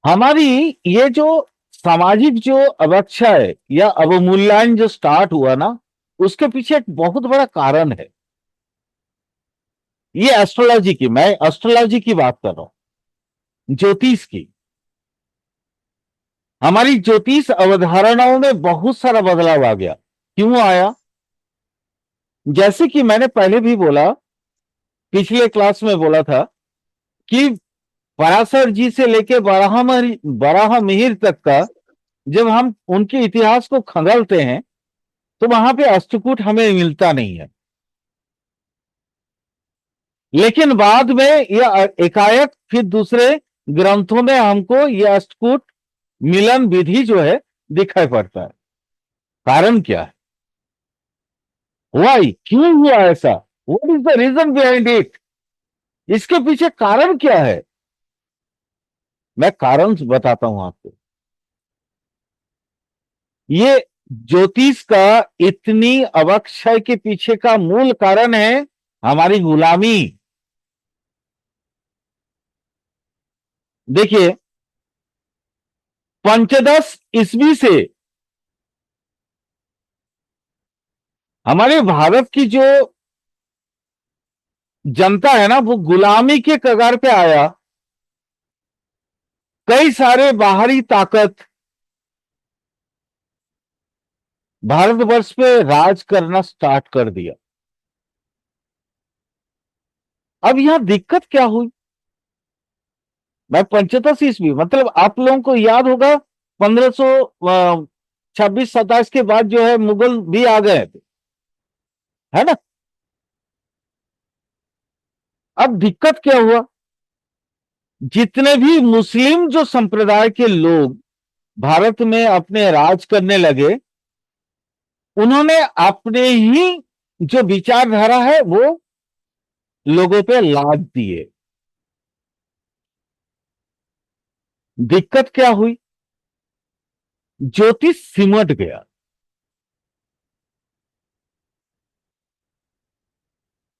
हमारी ये जो सामाजिक जो अवक्षय या अवमूल्यांकन जो स्टार्ट हुआ ना, उसके पीछे एक बहुत बड़ा कारण है। ये एस्ट्रोलॉजी की, मैं एस्ट्रोलॉजी की बात कर रहा हूं, ज्योतिष की। हमारी ज्योतिष अवधारणाओं में बहुत सारा बदलाव आ गया। क्यों आया? जैसे कि मैंने पहले भी बोला, पिछले क्लास में बोला था कि पराशर जी से लेके बराह मिहिर तक का जब हम उनके इतिहास को खंगालते हैं तो वहां पे अष्टकूट हमें मिलता नहीं है। लेकिन बाद में यह एकाएक फिर दूसरे ग्रंथों में हमको यह अष्टकूट मिलन विधि जो है दिखाई पड़ता है। कारण क्या है? वाई, क्यों हुआ ऐसा? What is the reason behind it? इसके पीछे कारण क्या है? मैं कारण बताता हूं आपको। ये ज्योतिष का इतनी अवक्षय के पीछे का मूल कारण है हमारी गुलामी। देखिए, पंचदश ईस्वी से हमारे भारत की जो जनता है ना, वो गुलामी के कगार पे आया। कई सारे बाहरी ताकत भारतवर्ष पे राज करना स्टार्ट कर दिया। अब यहां दिक्कत क्या हुई? मैं पंचदश ईस्वी मतलब आप लोगों को याद होगा, 1526-27 के बाद जो है मुगल भी आ गए थे, है ना? अब दिक्कत क्या हुआ? जितने भी मुस्लिम जो संप्रदाय के लोग भारत में अपने राज करने लगे, उन्होंने अपने ही जो विचारधारा है वो लोगों पे लाद दिए। दिक्कत क्या हुई? ज्योतिष सिमट गया।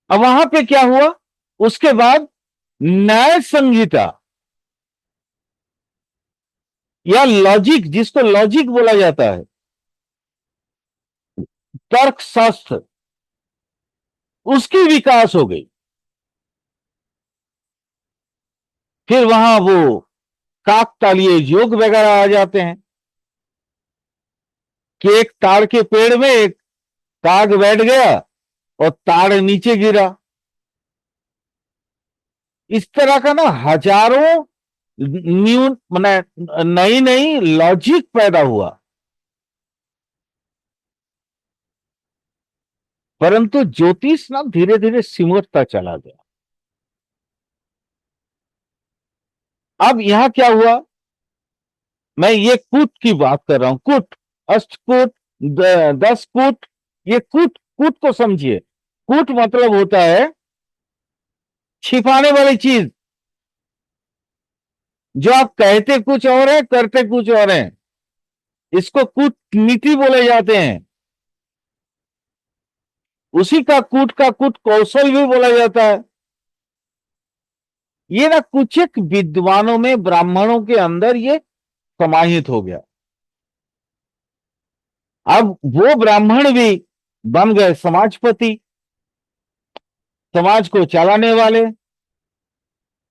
अब वहां पे क्या हुआ? उसके बाद न्याय संहिता या लॉजिक, जिसको लॉजिक बोला जाता है, तर्कशास्त्र, उसकी विकास हो गई। फिर वहां वो काकतालीय योग वगैरह आ जाते हैं कि एक ताड़ के पेड़ में एक काग बैठ गया और ताड़ नीचे गिरा। इस तरह का ना हजारों न्यू मैंने नई नई लॉजिक पैदा हुआ। परंतु ज्योतिष ना धीरे धीरे सिमटता चला गया। अब यहां क्या हुआ? मैं ये कूट की बात कर रहा हूं। कूट, अष्टकूट, 10 कूट। ये कूट, कूट को समझिए। कूट मतलब होता है छिपाने वाली चीज, जो आप कहते कुछ और है, करते कुछ और है। इसको कूटनीति बोले जाते हैं। उसी का कूट कौशल भी बोला जाता है। ये ना कुछ एक विद्वानों में, ब्राह्मणों के अंदर ये समाहित हो गया। अब वो ब्राह्मण भी बन गए समाजपति, समाज को चलाने वाले।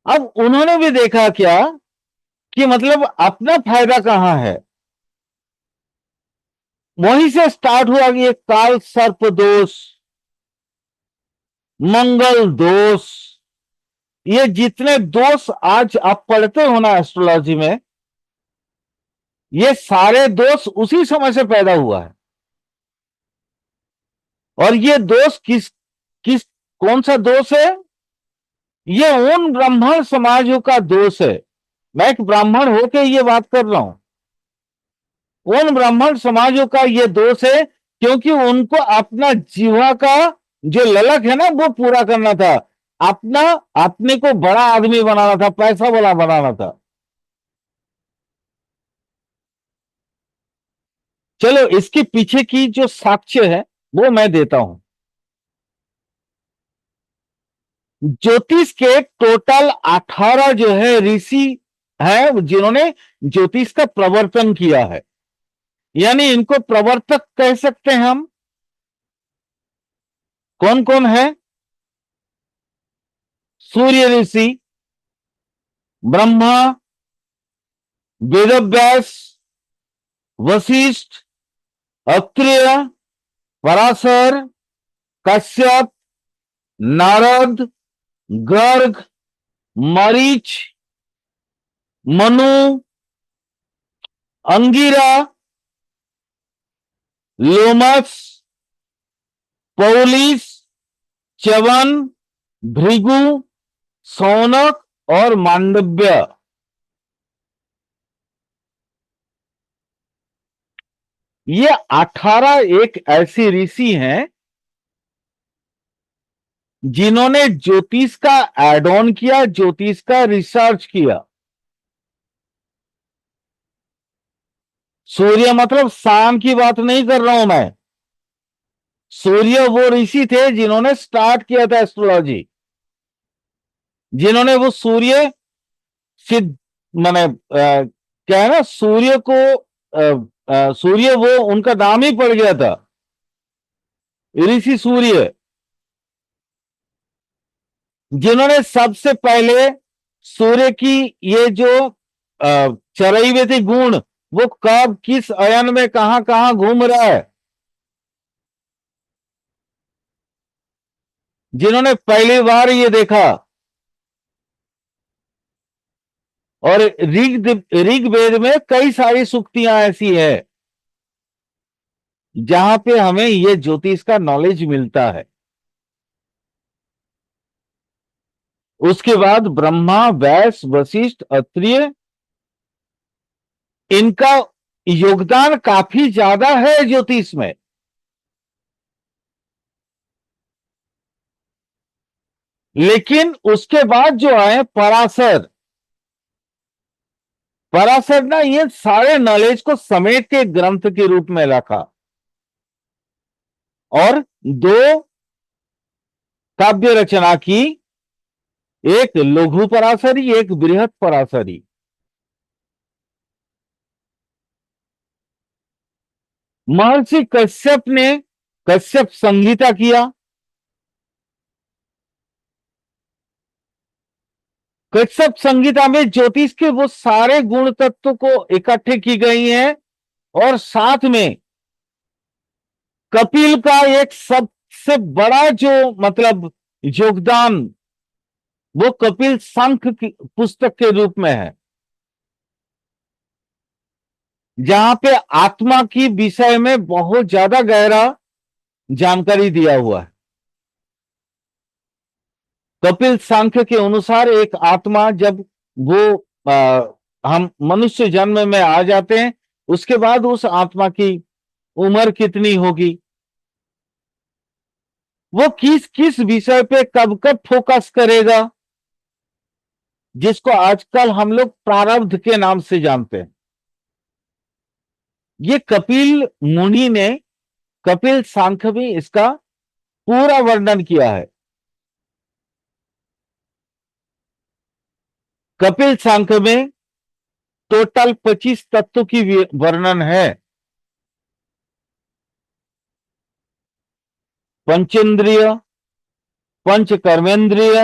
अब उन्होंने भी देखा क्या कि मतलब अपना फायदा कहां है। वहीं से स्टार्ट हुआ कि ये काल सर्प दोष, मंगल दोष, ये जितने दोष आज आप पढ़ते हो ना एस्ट्रोलॉजी में, ये सारे दोष उसी समय से पैदा हुआ है। और ये दोष किस किस कौन सा दोष है? ये उन ब्राह्मण समाजों का दोष है। मैं एक ब्राह्मण होकर ये बात कर रहा हूं। उन ब्राह्मण समाजों का ये दोष है, क्योंकि उनको अपना जीवा का जो ललक है ना वो पूरा करना था। अपना अपने को बड़ा आदमी बनाना था, पैसा वाला बनाना था। चलो, इसके पीछे की जो साक्ष्य है वो मैं देता हूं। ज्योतिष के टोटल 18 जो है ऋषि है जिन्होंने ज्योतिष का प्रवर्तन किया है, यानी इनको प्रवर्तक कह सकते हैं हम। कौन कौन है? सूर्य ऋषि, ब्रह्मा, वेदव्यास, वशिष्ठ, अत्रेय, पराशर, कश्यप, नारद, गर्ग, मरीच, मनु, अंगिरा, लोमस, पौलिस, च्यवन, भृगु, सौनक और मांडव्य। ये 18 एक ऐसी ऋषि हैं जिन्होंने ज्योतिष का एड ऑन किया, ज्योतिष का रिसर्च किया। सूर्य मतलब शाम की बात नहीं कर रहा हूं मैं। सूर्य वो ऋषि थे जिन्होंने स्टार्ट किया था एस्ट्रोलॉजी, जिन्होंने वो सूर्य सिद्ध माने क्या है ना, सूर्य को सूर्य वो उनका नाम ही पड़ गया था, ऋषि सूर्य, जिन्होंने सबसे पहले सूर्य की ये जो चरई हुए थे गुण, वो कब किस अयन में कहां कहां घूम रहा है, जिन्होंने पहली बार ये देखा। और ऋग्वेद में कई सारी सूक्तियां ऐसी है जहां पे हमें ये ज्योतिष का नॉलेज मिलता है। उसके बाद ब्रह्मा, वैस, वशिष्ठ, अत्रिय, इनका योगदान काफी ज्यादा है ज्योतिष में। लेकिन उसके बाद जो आए पराशर, पराशर ने ये सारे नॉलेज को समेट के ग्रंथ के रूप में रखा और दो काव्य रचना की, एक लघु पराशरी, एक बृहत पराशरी। महर्षि कश्यप ने कश्यप संहिता किया। कश्यप संहिता में ज्योतिष के वो सारे गुण तत्व को इकट्ठे की गई हैं और साथ में कपिल का एक सबसे बड़ा जो मतलब योगदान, वो कपिल संख की पुस्तक के रूप में है, जहां पे आत्मा की विषय में बहुत ज्यादा गहरा जानकारी दिया हुआ है। कपिल सांख्य के अनुसार एक आत्मा जब वो हम मनुष्य जन्म में आ जाते हैं, उसके बाद उस आत्मा की उम्र कितनी होगी, वो किस किस विषय पे कब कब फोकस करेगा, जिसको आजकल हम लोग प्रारब्ध के नाम से जानते हैं। ये कपिल मुनि ने कपिल सांख्य में इसका पूरा वर्णन किया है। कपिल सांख्य में टोटल 25 तत्वों की वर्णन है। पंचेंद्रिय, पंच कर्मेंद्रिय,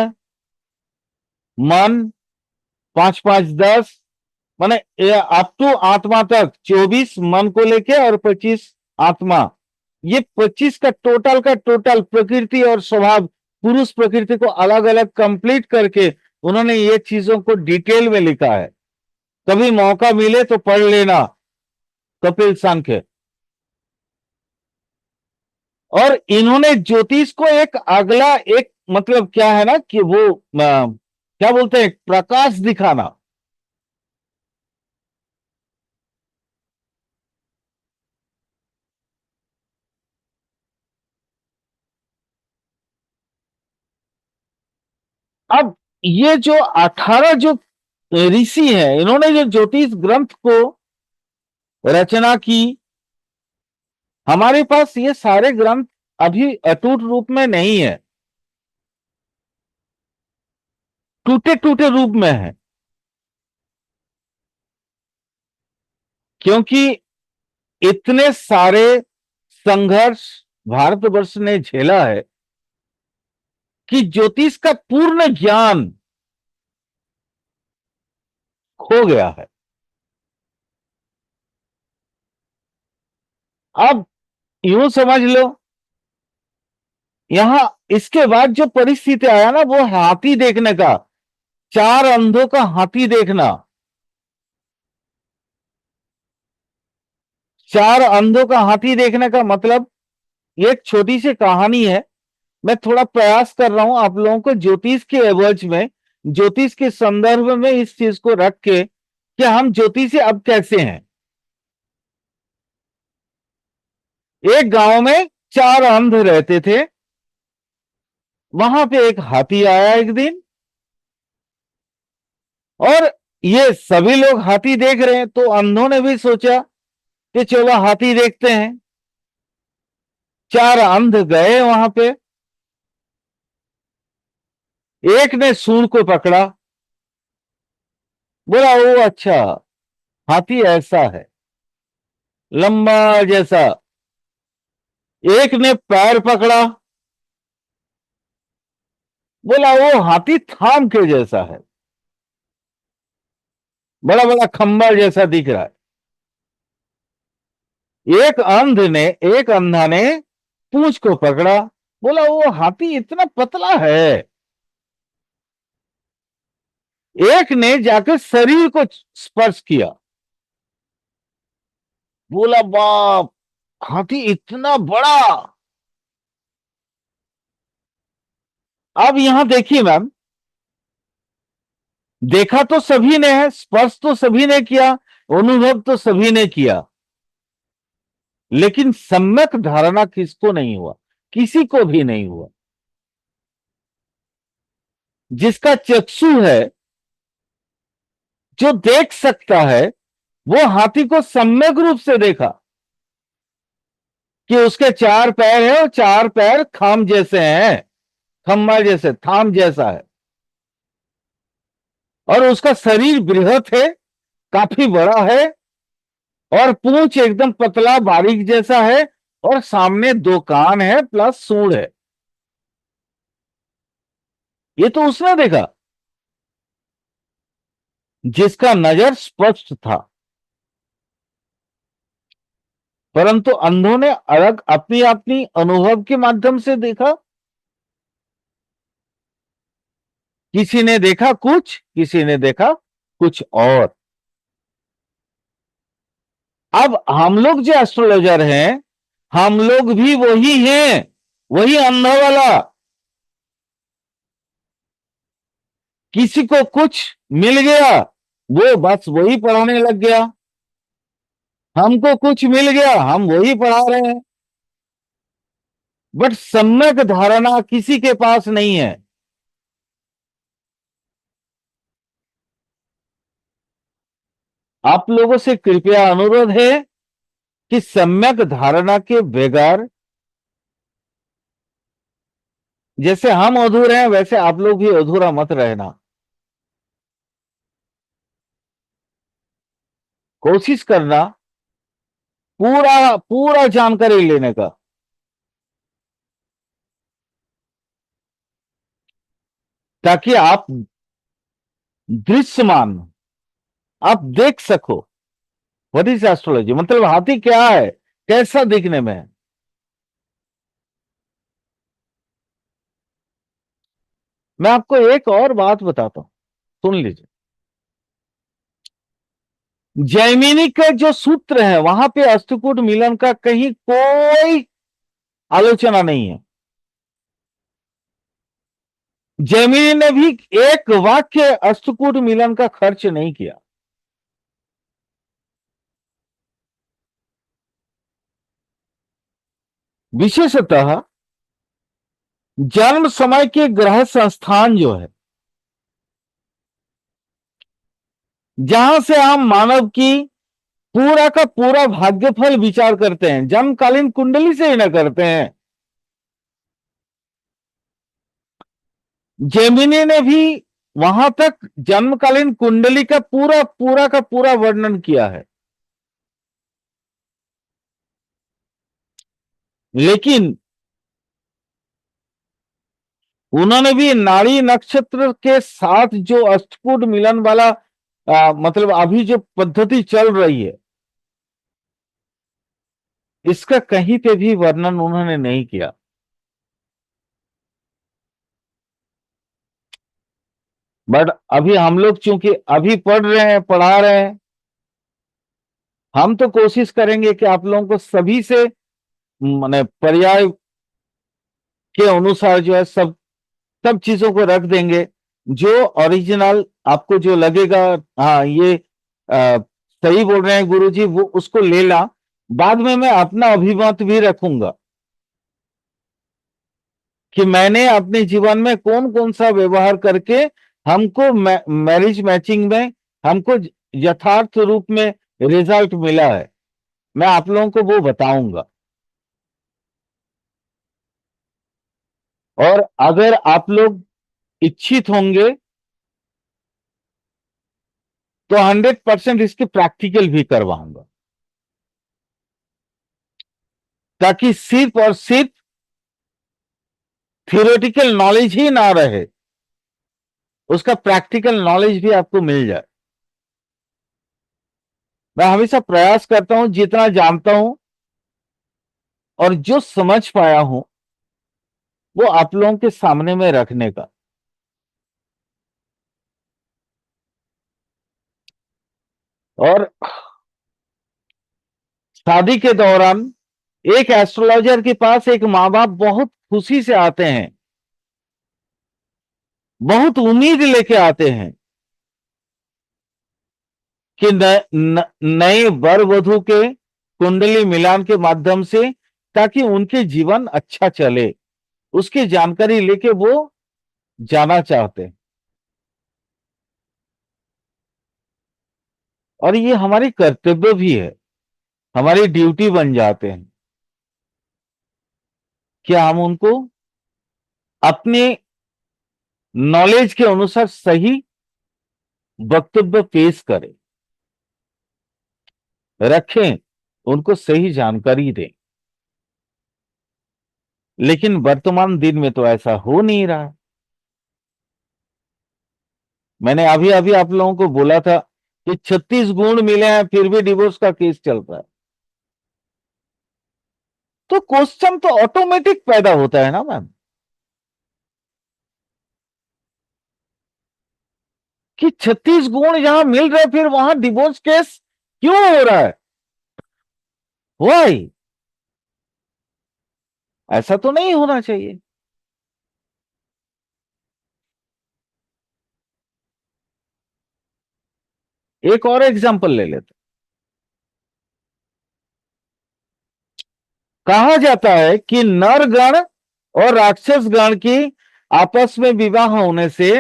मन, 5 5 10, माने अप टू आत्मा तक 24 मन को लेके और 25 आत्मा। ये 25 का टोटल प्रकृति और स्वभाव, पुरुष प्रकृति को अलग अलग कंप्लीट करके उन्होंने ये चीजों को डिटेल में लिखा है। कभी मौका मिले तो पढ़ लेना कपिल सांख्य। और इन्होंने ज्योतिष को एक अगला एक मतलब क्या है ना कि वो क्या बोलते हैं, प्रकाश दिखाना। अब ये जो 18 जो ऋषि हैं, इन्होंने जो ज्योतिष ग्रंथ को रचना की, हमारे पास ये सारे ग्रंथ अभी अटूट रूप में नहीं है। टूटे टूटे रूप में है, क्योंकि इतने सारे संघर्ष भारतवर्ष ने झेला है कि ज्योतिष का पूर्ण ज्ञान खो गया है। अब यूं समझ लो, यहां इसके बाद जो परिस्थिति आया ना, वो हाथी देखने का, चार अंधों का हाथी देखना। चार अंधों का हाथी देखने का मतलब, ये एक छोटी सी कहानी है। मैं थोड़ा प्रयास कर रहा हूं आप लोगों को ज्योतिष के एवज में, ज्योतिष के संदर्भ में इस चीज को रख के कि हम ज्योतिषी अब कैसे हैं। एक गांव में चार अंध रहते थे। वहां पे एक हाथी आया एक दिन, और ये सभी लोग हाथी देख रहे हैं, तो अंधों ने भी सोचा कि चलो हाथी देखते हैं। चार अंध गए वहां पे। एक ने सूंड को पकड़ा, बोला ओ अच्छा, हाथी ऐसा है, लंबा जैसा। एक ने पैर पकड़ा, बोला वो हाथी थाम के जैसा है, बड़ा बड़ा खंबा जैसा दिख रहा है। एक अंधा ने पूंछ को पकड़ा, बोला वो हाथी इतना पतला है। एक ने जाकर शरीर को स्पर्श किया, बोला बाप, हाथी इतना बड़ा। अब यहां देखिए मैम, देखा तो सभी ने है, स्पर्श तो सभी ने किया, अनुभव तो सभी ने किया, लेकिन सम्यक धारणा किसको नहीं हुआ? किसी को भी नहीं हुआ। जिसका चक्षु है, जो देख सकता है, वो हाथी को सम्यक रूप से देखा कि उसके चार पैर है और चार पैर खाम जैसे हैं, खम्मा जैसे, थाम जैसा है, और उसका शरीर बृहत है, काफी बड़ा है, और पूंछ एकदम पतला बारीक जैसा है, और सामने दो कान है प्लस सूंड है। ये तो उसने देखा जिसका नजर स्पष्ट था। परंतु अंधों ने अलग अपनी अपनी अनुभव के माध्यम से देखा। किसी ने देखा कुछ, किसी ने देखा कुछ और। अब हम लोग जो एस्ट्रोलॉजर हैं, हम लोग भी वही हैं, वही अंधा वाला। किसी को कुछ मिल गया, वो बस वही पढ़ाने लग गया। हमको कुछ मिल गया, हम वही पढ़ा रहे हैं। बट सम्यक धारणा किसी के पास नहीं है। आप लोगों से कृपया अनुरोध है कि सम्यक धारणा के बगैर, जैसे हम अधूरे हैं वैसे आप लोग भी अधूरा मत रहना। कोशिश करना पूरा पूरा जानकारी लेने का, ताकि आप दृश्यमान, आप देख सको व्हाट इज एस्ट्रोलॉजी, मतलब हाथी क्या है, कैसा दिखने में है। मैं आपको एक और बात बताता हूं, सुन लीजिए। जैमिनी के जो सूत्र है, वहां पे अष्टकूट मिलन का कहीं कोई आलोचना नहीं है। जैमिनी ने भी एक वाक्य अष्टकूट मिलन का खर्च नहीं किया। विशेषतः जन्म समय के ग्रह संस्थान जो है, जहां से हम मानव की पूरा का पूरा भाग्यफल विचार करते हैं, जन्मकालीन कुंडली से ही ना करते हैं। जेमिनी ने भी वहां तक जन्मकालीन कुंडली का पूरा पूरा का पूरा वर्णन किया है। लेकिन उन्होंने भी नाड़ी नक्षत्र के साथ जो अष्टकूट मिलन वाला मतलब अभी जो पद्धति चल रही है, इसका कहीं पे भी वर्णन उन्होंने नहीं किया। बट अभी हम लोग चूंकि अभी पढ़ रहे हैं, पढ़ा रहे हैं, हम तो कोशिश करेंगे कि आप लोगों को सभी से माने पर्याय के अनुसार जो है सब सब चीजों को रख देंगे। जो ओरिजिनल आपको जो लगेगा हाँ ये सही बोल रहे हैं गुरुजी, वो उसको ले ला। बाद में मैं अपना अभिमत भी रखूंगा कि मैंने अपने जीवन में कौन कौन सा व्यवहार करके हमको मैरिज मैचिंग में हमको यथार्थ रूप में रिजल्ट मिला है, मैं आप लोगों को वो बताऊंगा। और अगर आप लोग इच्छित होंगे तो 100% इसकी प्रैक्टिकल भी करवाऊंगा, ताकि सिर्फ और सिर्फ थियोरेटिकल नॉलेज ही ना रहे, उसका प्रैक्टिकल नॉलेज भी आपको मिल जाए। मैं हमेशा प्रयास करता हूं जितना जानता हूं और जो समझ पाया हूं वो आप लोगों के सामने में रखने का। और शादी के दौरान एक एस्ट्रोलॉजर के पास एक माँ बाप बहुत खुशी से आते हैं, बहुत उम्मीद लेके आते हैं कि नए वर वधु के कुंडली मिलान के माध्यम से ताकि उनके जीवन अच्छा चले, उसकी जानकारी लेके वो जाना चाहते हैं। और ये हमारी कर्तव्य भी है, हमारी ड्यूटी बन जाते हैं कि हम उनको अपने नॉलेज के अनुसार सही वक्तव्य पेश करें, रखें, उनको सही जानकारी दें। लेकिन वर्तमान दिन में तो ऐसा हो नहीं रहा। मैंने अभी अभी आप लोगों को बोला था कि 36 गुण मिले हैं फिर भी डिवोर्स का केस चल रहा है। तो क्वेश्चन तो ऑटोमेटिक पैदा होता है ना मैम, कि 36 गुण जहां मिल रहे फिर वहां डिवोर्स केस क्यों हो रहा है? वाई? ऐसा तो नहीं होना चाहिए। एक और एग्जांपल ले लेते। कहा जाता है कि नर गण और राक्षस गण की आपस में विवाह होने से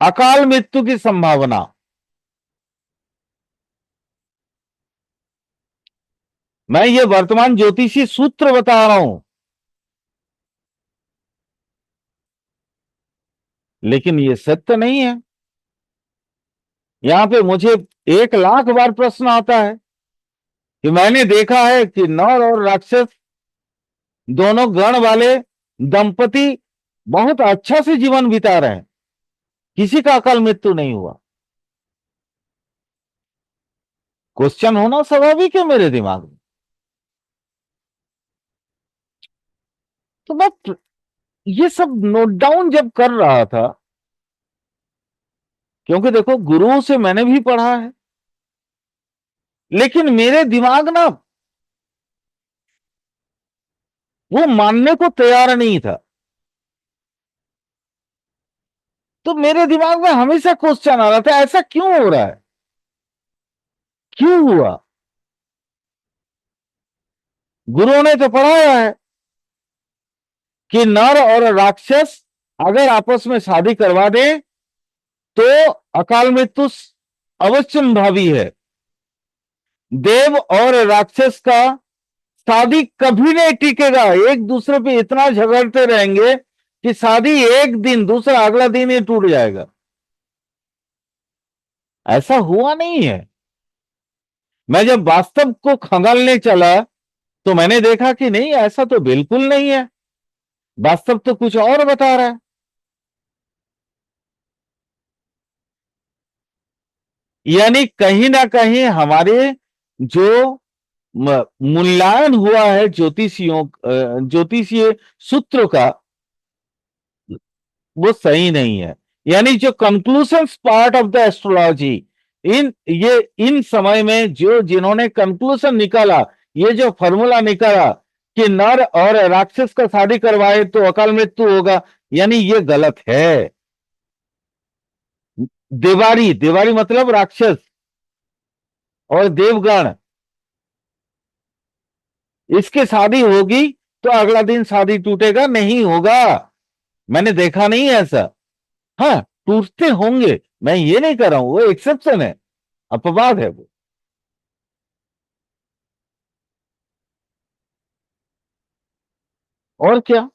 अकाल मृत्यु की संभावना। मैं ये वर्तमान ज्योतिषी सूत्र बता रहा हूं, लेकिन ये सत्य नहीं है। यहां पे मुझे 1 लाख बार प्रश्न आता है कि मैंने देखा है कि नर और राक्षस दोनों गण वाले दंपति बहुत अच्छा से जीवन बिता रहे हैं, किसी का अकाल मृत्यु नहीं हुआ। क्वेश्चन होना स्वाभाविक है मेरे दिमाग में। तो मैं ये सब नोट डाउन जब कर रहा था, क्योंकि देखो गुरुओं से मैंने भी पढ़ा है, लेकिन मेरे दिमाग ना वो मानने को तैयार नहीं था। तो मेरे दिमाग में हमेशा क्वेश्चन आ रहा था ऐसा क्यों हो रहा है, क्यों हुआ? गुरुओं ने तो पढ़ाया है कि नर और राक्षस अगर आपस में शादी करवा दें तो अकाल मृत्यु अवश्य भावी है। देव और राक्षस का शादी कभी नहीं टिकेगा, एक दूसरे पे इतना झगड़ते रहेंगे कि शादी एक दिन, दूसरा अगला दिन ही टूट जाएगा। ऐसा हुआ नहीं है। मैं जब वास्तव को खंगालने चला तो मैंने देखा कि नहीं, ऐसा तो बिल्कुल नहीं है, वास्तव तो कुछ और बता रहा है। यानी कहीं ना कहीं हमारे जो मूल्यांकन हुआ है ज्योतिषीय सूत्रों का, वो सही नहीं है। यानी जो conclusion part of the astrology, इन समय में जो जिन्होंने कंक्लूशन निकाला, ये जो फॉर्मूला निकाला कि नर और राक्षस का शादी करवाए तो अकाल मृत्यु होगा, यानी ये गलत है। देवारी, देवारी मतलब राक्षस और देवगण, इसके शादी होगी तो अगला दिन शादी टूटेगा नहीं होगा। मैंने देखा नहीं है ऐसा। हाँ, टूटते होंगे, मैं ये नहीं कर रहा हूं, वो एक्सेप्शन है, अपवाद है वो। और क्या।